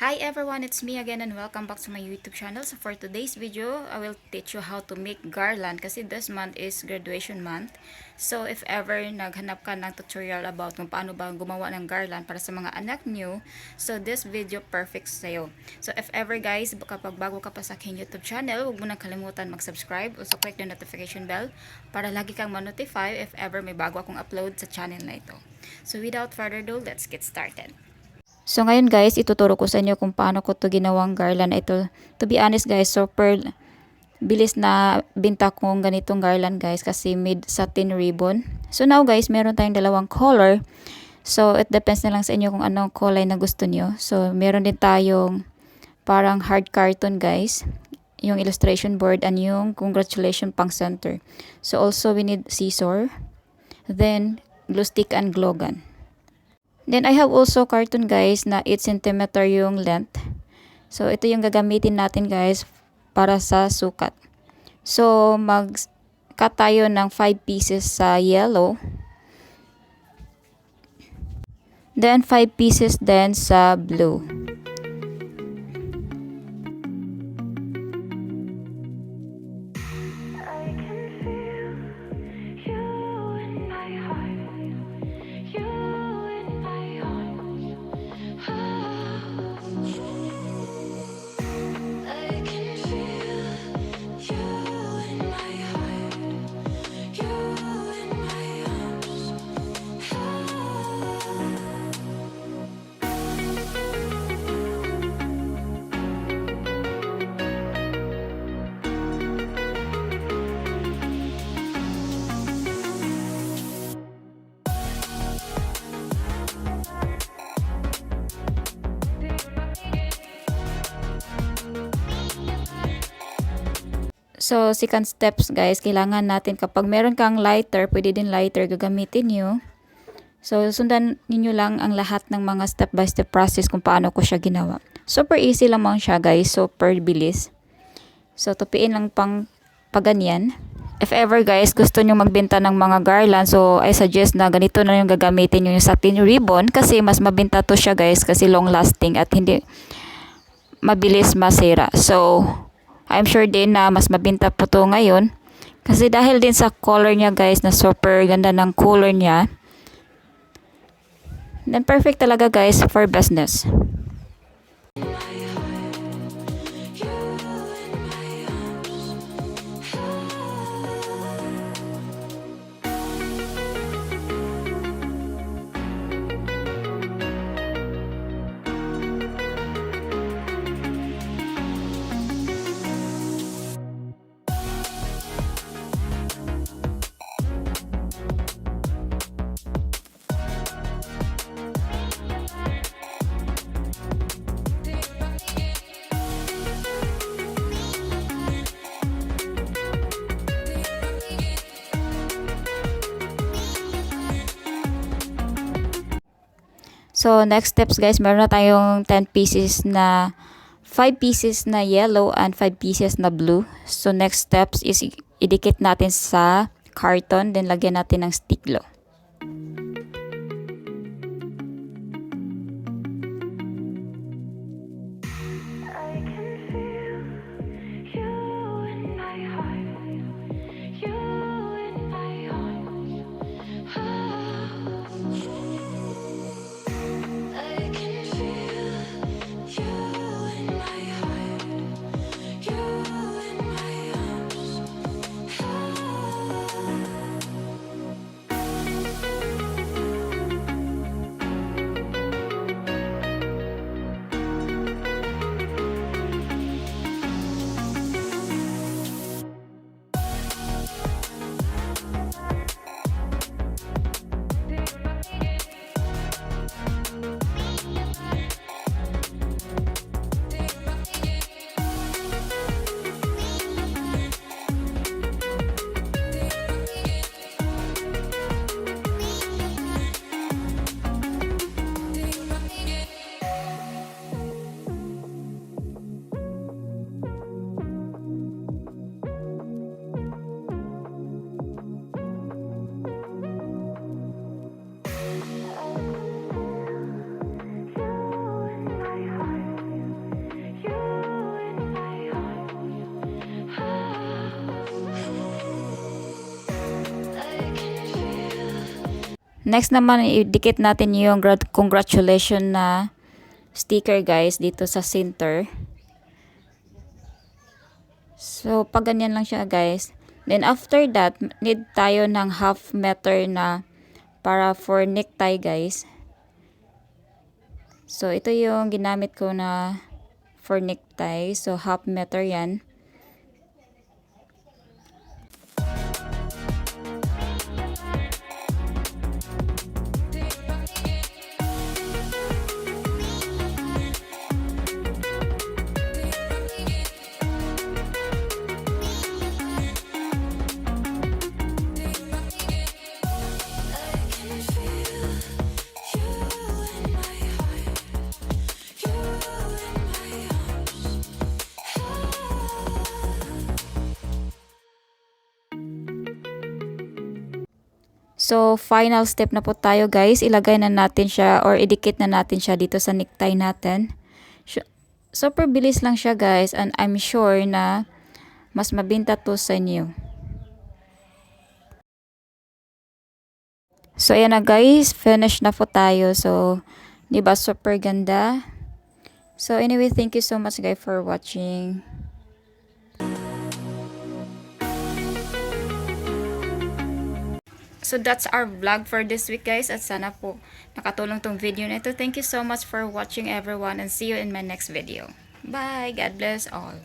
Hi everyone, it's me again and welcome back to my YouTube channel. So for today's video, I will teach you how to make garland kasi this month is graduation month. So if ever naghanap ka ng tutorial about kung paano ba gumawa ng garland para sa mga anak nyo, so this video perfect sa'yo. So if ever guys, kapag bago ka pa sa aking YouTube channel, huwag mo nang kalimutan mag-subscribe. Also click the notification bell para lagi kang ma-notify if ever may bago akong upload sa channel na ito. So without further ado, let's get started. So ngayon guys, ituturo ko sa inyo kung paano ko to ginawang garland ito. To be honest guys, super bilis na binta kong ganitong garland guys kasi made satin ribbon. So now guys, meron tayong dalawang color. So it depends na lang sa inyo kung anong kulay na gusto nyo. So meron din tayong parang hard carton guys, yung illustration board and yung congratulations pang center. So also we need scissor, then glue stick and glue gun. Then I have also carton guys na 8 cm yung length. So ito yung gagamitin natin guys para sa sukat. So mag-cut tayo ng 5 pieces sa yellow. Then 5 pieces din sa blue. So, second steps guys, kailangan natin kapag meron kang lighter, pwede din lighter gagamitin nyo. So, sundan niyo lang ang lahat ng mga step by step process kung paano ko siya ginawa. Super easy lamang siya guys, super bilis. So, tupiin lang pang paganyan. If ever guys, gusto nyo magbenta ng mga garland, so I suggest na ganito na yung gagamitin nyo yung satin ribbon kasi mas mabenta to siya guys kasi long lasting at hindi mabilis masira. So, I'm sure din na mas mabenta po to ngayon. Kasi dahil din sa color niya guys na super ganda ng color niya. Then perfect talaga guys for business. So, next steps guys, meron na tayong 10 pieces na 5 pieces na yellow and 5 pieces na blue. So, next steps is idikit natin sa carton, then lagyan natin ng stick glue. Next naman, idikit natin yung congratulation na sticker guys dito sa center. So, pag ganyan lang siya guys. Then after that, need tayo ng half meter na para for necktie guys. So, ito yung ginamit ko na for necktie. So, half meter yan. So, final step na po tayo guys. Ilagay na natin siya or idikit na natin siya dito sa necktie natin. Super bilis lang siya guys, and I'm sure na mas mabinta to sa inyo. So, ayan na guys. Finish na po tayo. So, diba super ganda? So, anyway, thank you so much guys for watching. So that's our vlog for this week guys, at sana po nakatulong tong video na ito. Thank you so much for watching everyone, and see you in my next video. Bye! God bless all!